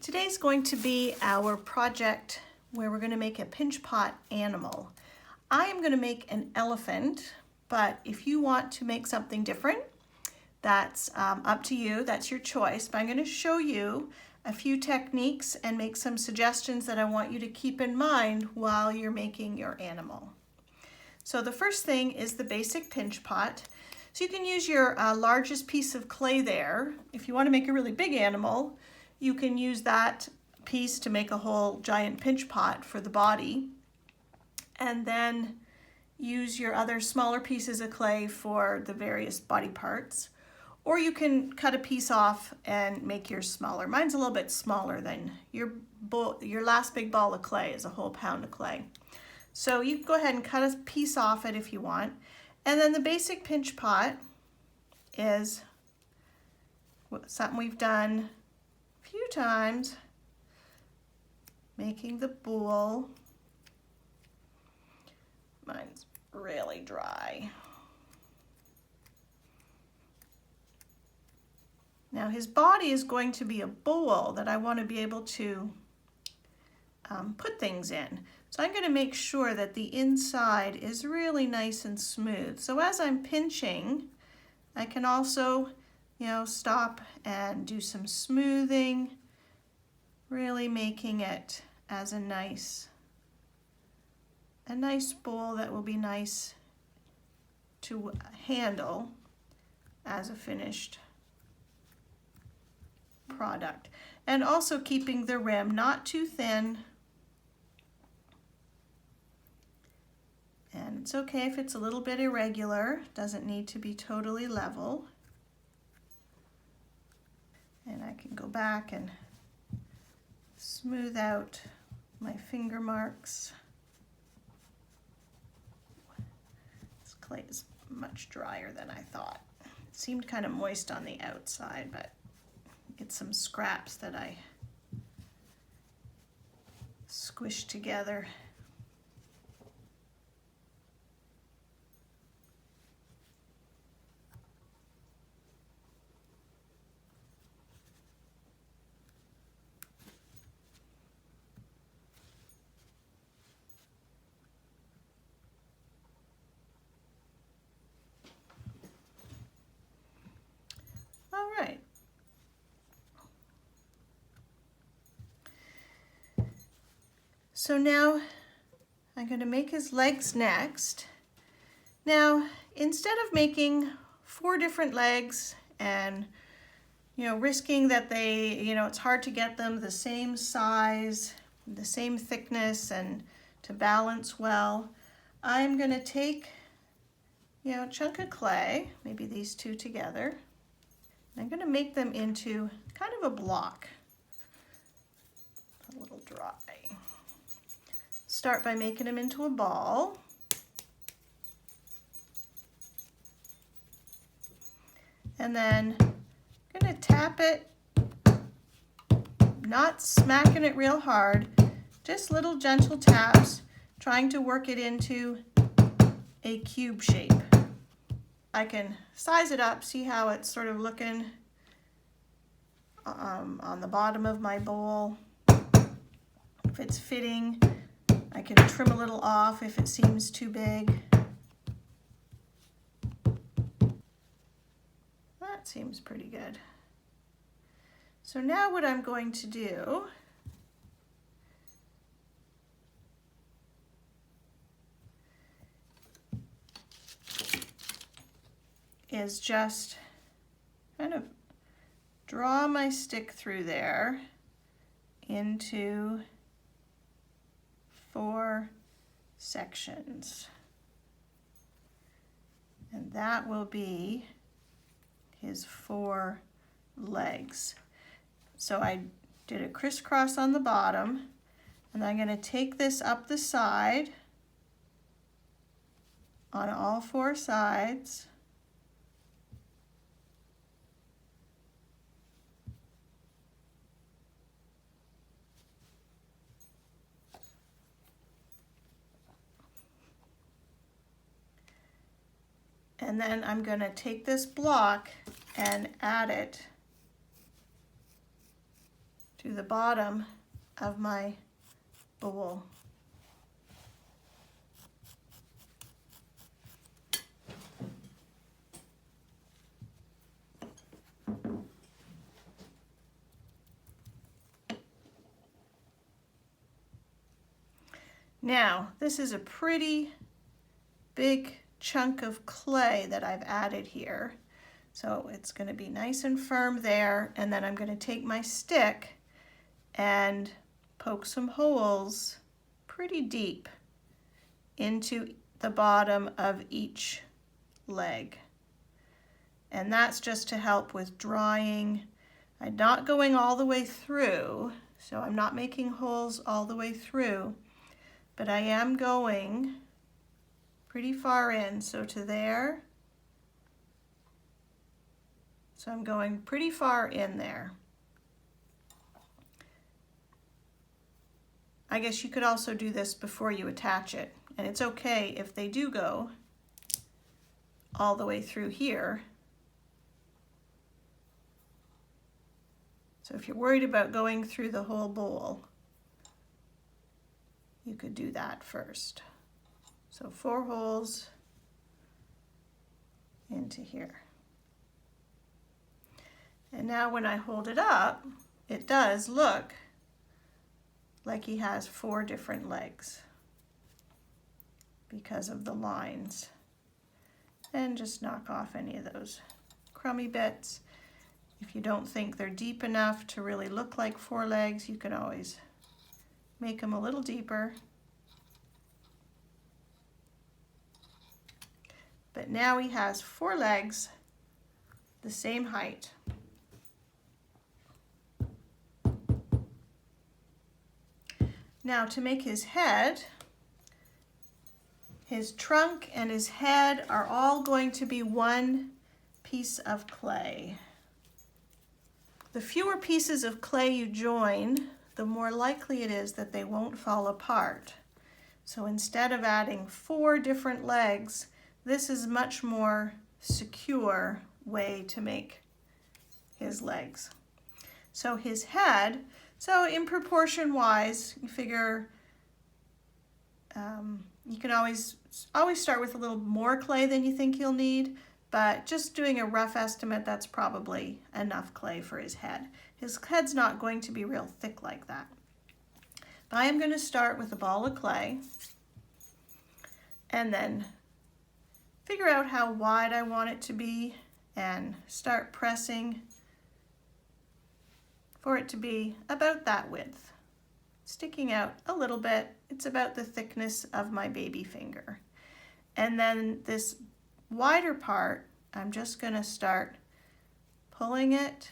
Today's going to be our project where we're going to make a pinch pot animal. I am going to make an elephant, but if you want to make something different, that's up to you. That's your choice. But I'm going to show you a few techniques and make some suggestions that I want you to keep in mind while you're making your animal. So the first thing is the basic pinch pot. So you can use your largest piece of clay there. If you want to make a really big animal, you can use that piece to make a whole giant pinch pot for the body, and then use your other smaller pieces of clay for the various body parts. Or you can cut a piece off and make yours smaller. Mine's a little bit smaller than your last big ball of clay is a whole pound of clay. So you can go ahead and cut a piece off it if you want. And then the basic pinch pot is something we've done a few times, making the bowl. Mine's really dry. Now his body is going to be a bowl that I want to be able to put things in. So I'm going to make sure that the inside is really nice and smooth. So as I'm pinching, I can also, stop and do some smoothing, really making it as a nice bowl that will be nice to handle as a finished product. And also keeping the rim not too thin. And it's okay if it's a little bit irregular, doesn't need to be totally level. And I can go back and smooth out my finger marks. This clay is much drier than I thought. It seemed kind of moist on the outside, but get some scraps that I squished together. All right. So now I'm going to make his legs next. Now, instead of making 4 different legs and, risking that they, it's hard to get them the same size, the same thickness, and to balance well, I'm going to take, a chunk of clay, maybe these 2 together. I'm going to make them into kind of a block. A little dry. Start by making them into a ball. And then I'm going to tap it, not smacking it real hard, just little gentle taps, trying to work it into a cube shape. I can size it up, see how it's sort of looking on the bottom of my bowl. If it's fitting, I can trim a little off if it seems too big. That seems pretty good. So now what I'm going to do is just kind of draw my stick through there into 4 sections. And that will be his 4 legs. So I did a crisscross on the bottom, and I'm going to take this up the side on all 4 sides. And then I'm going to take this block and add it to the bottom of my bowl. Now, this is a pretty big chunk of clay that I've added here. So it's going to be nice and firm there, and then I'm going to take my stick and poke some holes pretty deep into the bottom of each leg. And that's just to help with drying. I'm not going all the way through, so I'm not making holes all the way through, but I am going pretty far in, so to there. So I'm going pretty far in there. I guess you could also do this before you attach it, and it's okay if they do go all the way through here. So if you're worried about going through the whole bowl, you could do that first. So 4 holes into here. And now when I hold it up, it does look like he has 4 different legs because of the lines. And just knock off any of those crummy bits. If you don't think they're deep enough to really look like 4 legs, you can always make them a little deeper. But now he has 4 legs the same height. Now to make his head, his trunk and his head are all going to be one piece of clay. The fewer pieces of clay you join, the more likely it is that they won't fall apart. So instead of adding 4 different legs, this is a much more secure way to make his legs. So his head, so in proportion wise, you figure you can always start with a little more clay than you think you'll need, but just doing a rough estimate, that's probably enough clay for his head. His head's not going to be real thick like that. But I am going to start with a ball of clay and then figure out how wide I want it to be and start pressing for it to be about that width. Sticking out a little bit, it's about the thickness of my baby finger. And then this wider part, I'm just going to start pulling it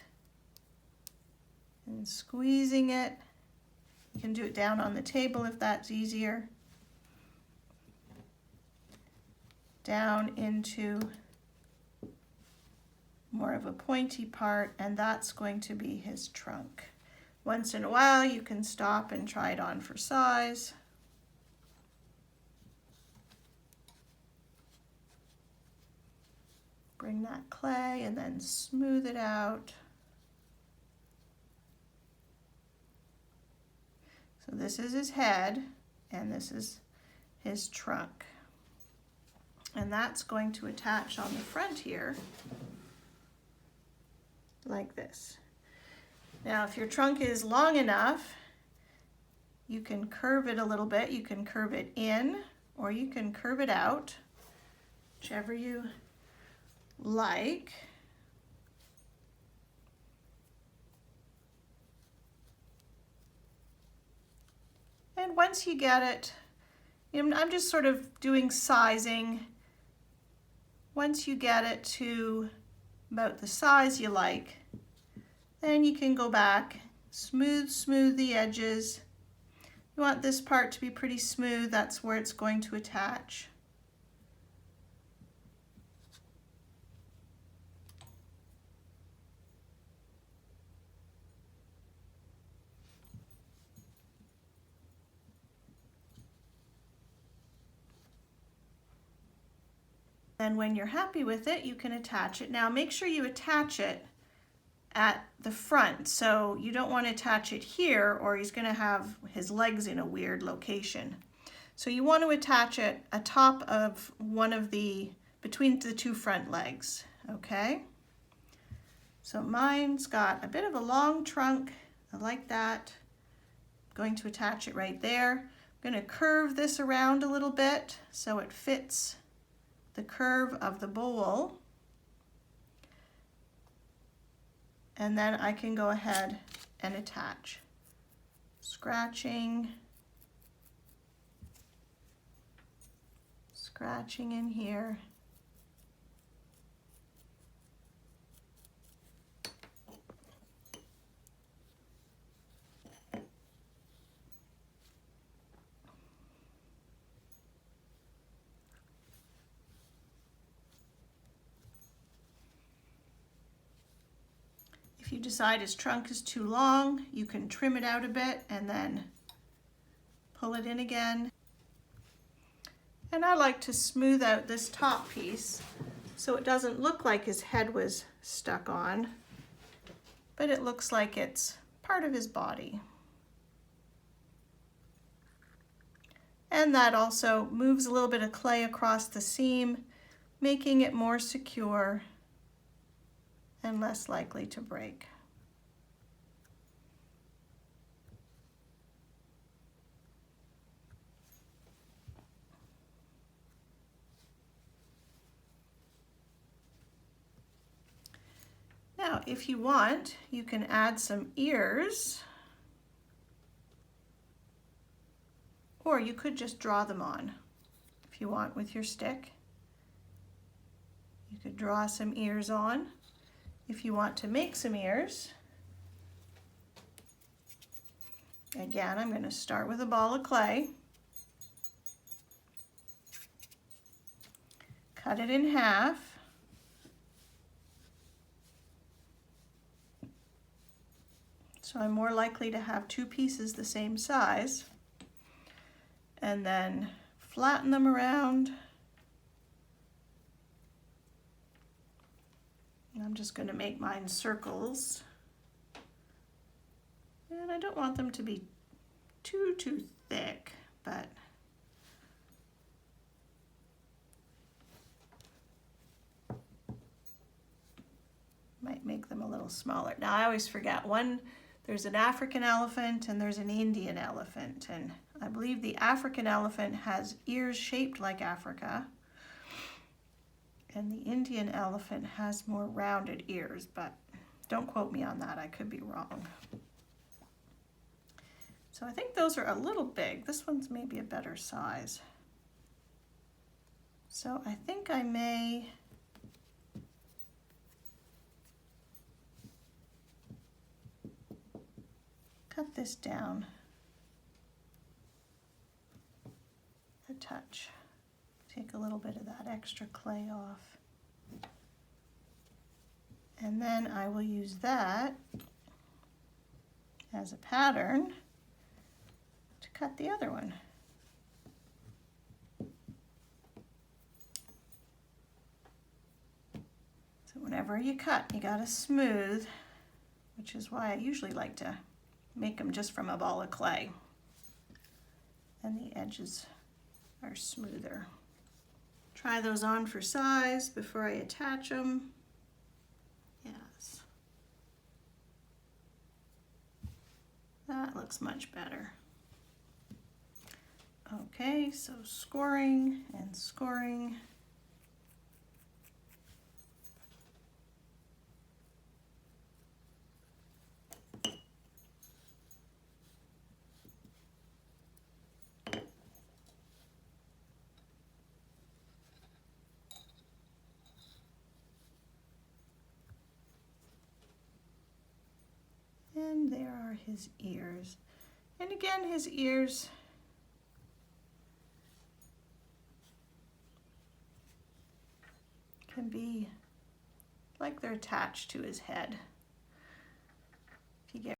and squeezing it. You can do it down on the table if that's easier. Down into more of a pointy part, and that's going to be his trunk. Once in a while you can stop and try it on for size. Bring that clay and then smooth it out. So this is his head and this is his trunk. And that's going to attach on the front here like this. Now, if your trunk is long enough, you can curve it a little bit. You can curve it in or you can curve it out, whichever you like. And once you get it, I'm just sort of doing sizing. Once you get it to about the size you like, then you can go back, smooth the edges. You want this part to be pretty smooth, that's where it's going to attach. Then when you're happy with it, you can attach it. Now make sure you attach it at the front. So you don't want to attach it here or he's going to have his legs in a weird location. So you want to attach it atop of one of the, between the two front legs, okay? So mine's got a bit of a long trunk. I like that. I'm going to attach it right there. I'm going to curve this around a little bit so it fits the curve of the bowl. And then I can go ahead and attach. Scratching in here. If you decide his trunk is too long, you can trim it out a bit and then pull it in again. And I like to smooth out this top piece so it doesn't look like his head was stuck on, but it looks like it's part of his body. And that also moves a little bit of clay across the seam, making it more secure and less likely to break. Now, if you want, you can add some ears, or you could just draw them on if you want with your stick. You could draw some ears on. If you want to make some ears, again, I'm going to start with a ball of clay, cut it in half, so I'm more likely to have two pieces the same size, and then flatten them around. I'm just going to make mine circles, and I don't want them to be too thick, but might make them a little smaller. Now I always forget, there's an African elephant and there's an Indian elephant, and I believe the African elephant has ears shaped like Africa, and the Indian elephant has more rounded ears, but don't quote me on that, I could be wrong. So I think those are a little big. This one's maybe a better size. So I think I may cut this down a touch. Take a little bit of that extra clay off. And then I will use that as a pattern to cut the other one. So whenever you cut, you gotta smooth, which is why I usually like to make them just from a ball of clay. And the edges are smoother. Try those on for size before I attach them. Yes. That looks much better. Okay, so scoring and scoring. And there are his ears. And again, his ears can be like they're attached to his head. If you get